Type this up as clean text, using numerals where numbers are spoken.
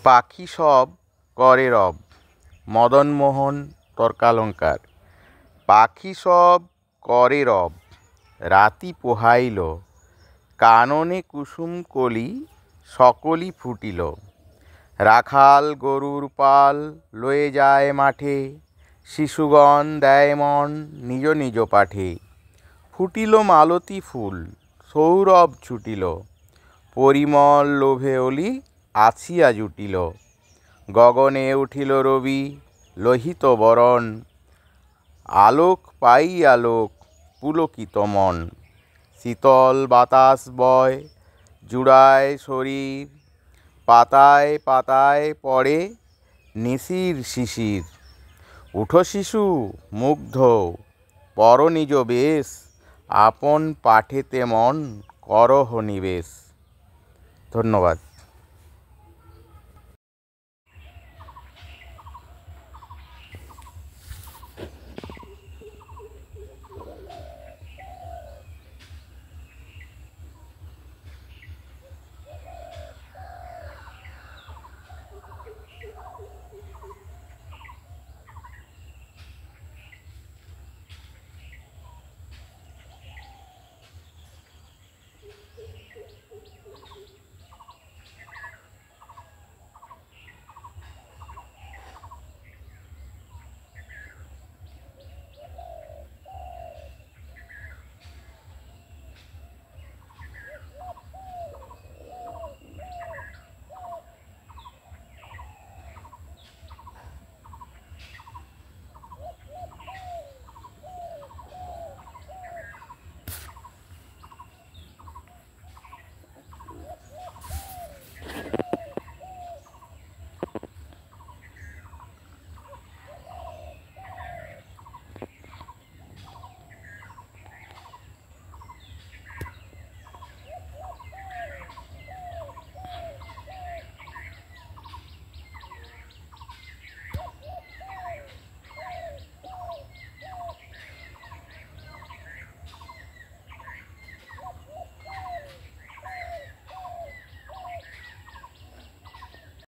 পাখি সব করে রব। মদনমোহন তর্কালঙ্কার। পাখি সব করে রব, রাতি পোহাইল, কাননে কুসুম কলি সকলই ফুটিল। রাখাল গরুর পাল লয়ে যায় মাঠে, শিশুগণ দেয় মন নিজ নিজ পাঠে। ফুটিল মালতী ফুল, সৌরভ ছুটিল, পরিমল লোভে অলি আসিয়া জুটিল। গগনে উঠিল রবি লোহিত বরণ, আলোক পাই আলোক পুলকিত মন। শীতল বাতাস বয় জুড়ায় শরীর, পাতায় পাতায় পড়ে নিশির শিশির। উঠো শিশু মুগ্ধ, পর নিজ বেশ, আপন পাঠেতে মন করহ নিবেশ। ধন্যবাদ।